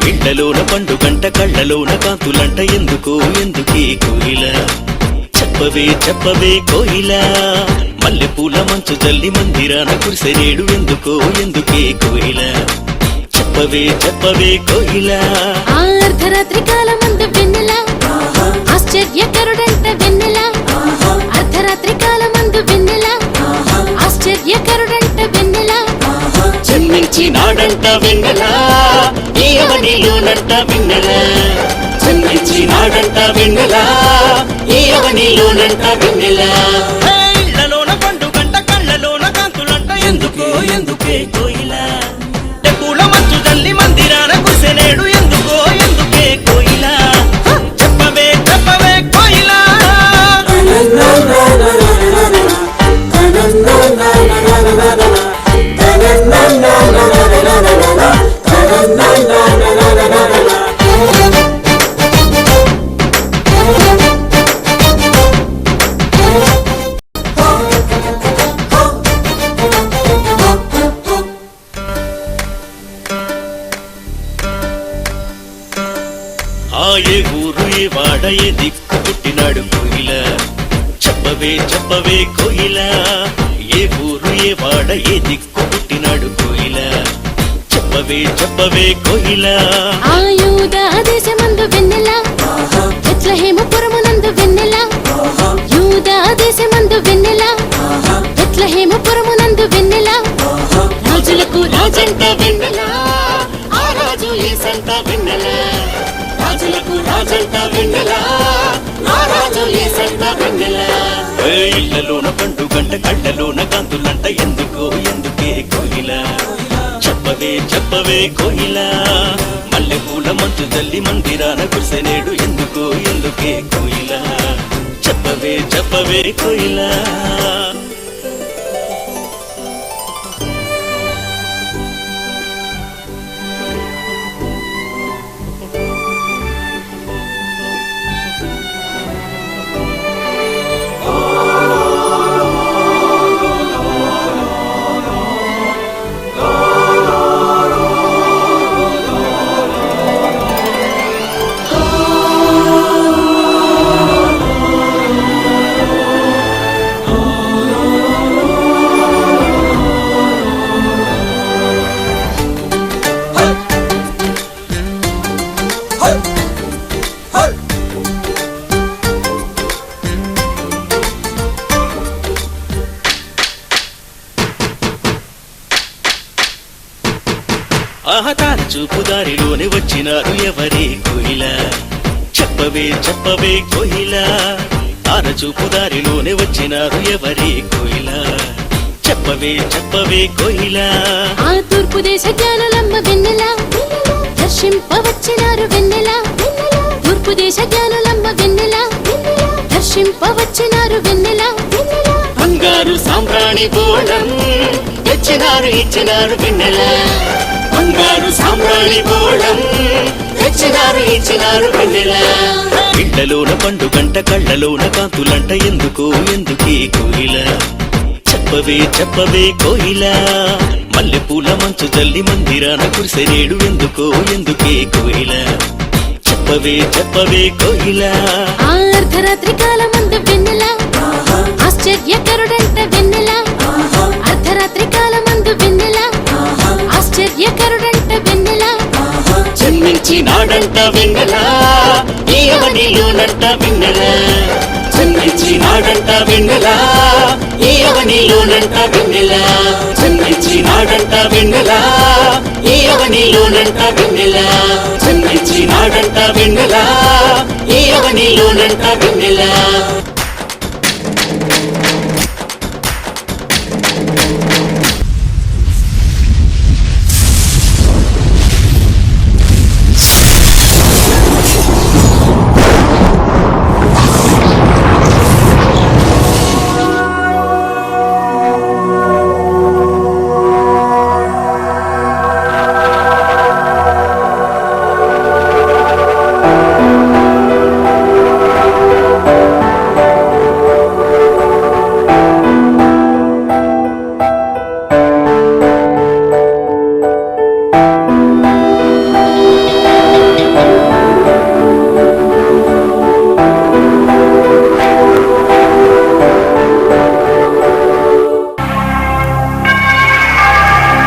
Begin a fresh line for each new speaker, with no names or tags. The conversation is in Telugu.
ఇళ్లలోన పండుగంట కళ్ళలోన కాంతులంట ఎందుకో ఎందుకే కోయిల చెప్పవే చెప్పవే కోయిల మల్లెపూల మంచు జల్లి మందిరాన కురిసెనేడు ఎందుకో ఎందుకే కోయిల చెప్పవే చెప్పవే కోయిల
అర్ధరాత్రి కాలమందు వెన్నెల ఆశ్చర్యకరుడంట వెన్నెల అర్ధరాత్రి కాలమందు వెన్నెల ఆశ్చర్యకరుడంట వెన్నెల
జన్మించినాడంట వెన్నెల ఈ అవనిలోనంట వెన్నెల జన్మించినాడంట వెన్నెల ఈ అవనిలోనంట వెన్నెల ఇళ్లలోన పండుగంట కళ్ళలోన కాంతులంట ఎందుకో ఎందుకే కోయిల పూల మంచు జల్లి మందిరాన కురిసెనేడు ఎందుకో ఎందుకే కోయిల చెప్పవే చెప్పవే కోయిల ఏ ఊరు ఏ వాడ ఏ దిక్కు పుట్టినాడు కోయిల చెప్పవే చెప్పవే కోయిల ఏ ఊరు ఏ వాడ ఏ దిక్కు పుట్టినాడు కోయిల చెప్పవే చెప్పవే కోయిల
యూదా దేశమందు వెన్నెల బెత్లెహేముపురమునందు వెన్నెల యూదా దేశమందు వెన్నెల బెత్లెహేముపురమునందు వెన్నెల రాజులకు రాజంట వెన్నెల ఆ రాజు యేసంట వెన్నెల రాజులకు రాజంట వెన్నెల ఆ రాజు యేసంట వెన్నెల
ఇళ్లలోన పండుగంట కళ్ళలోన కాంతులంట ఎందుకో ఎందుకే కోయిల చెప్పవే చెప్పవే కోయిల మల్లెపూల మంచు జల్లి మందిరాన కురిసెనేడు ఎందుకో ఎందుకే కోయిల చెప్పవే చెప్పవే కోయిల ఆహతార చూపు దారిలోనే వచ్చినారు ఎవరే కోయిల చెప్పవే చెప్పవే కోయిల తార చూపు దారిలోనే వచ్చినారు ఎవరే కోయిల చెప్పవే చెప్పవే కోయిల
ఆ తూర్పు దేశ జ్ఞానులమ్మ వెన్నెల దర్శింపవచ్చినారు వెన్నెల తూర్పు దేశ జ్ఞానులమ్మ వెన్నెల దర్శింపవచ్చినారు వెన్నెల
బంగారు సాంబ్రాణి బోళం తెచ్చినారు ఇచ్చినారు వెన్నెల బంగారు సాంబ్రాణి బోళం తెచ్చినారు ఇచ్చినారు వెన్నెల ఇళ్లలోన పండుగంట కళ్ళలోన కాంతులంట ఎందుకో ఎందుకే కోయిల చెప్పవే చెప్పవే కోయిల మల్లెపూల మంచు జల్లి మందిరాన కురిసెనేడు ఎందుకో ఎందుకే కోయిల చెప్పవే చెప్పవే కోయిల
అర్ధరాత్రి కాలమందు వెన్నెల ఆశ్చర్యకరుడంట వెన్నెల అర్ధరాత్రి కాలమందు వెన్నెల ఆశ్చర్యకరుడంట వెన్నెల
జన్మించినాడంట వెన్నెల ఈ అవనిలోనంట వెన్నెల జన్మించినాడంట వెన్నెల ఈ అవనిలోనంట వెన్నెల జన్మించినాడంట వెన్నెల ఈ అవనిలోనంట వెన్నెల జన్మించినాడంట వెన్నెల ఈ అవనిలోనంట వెన్నెల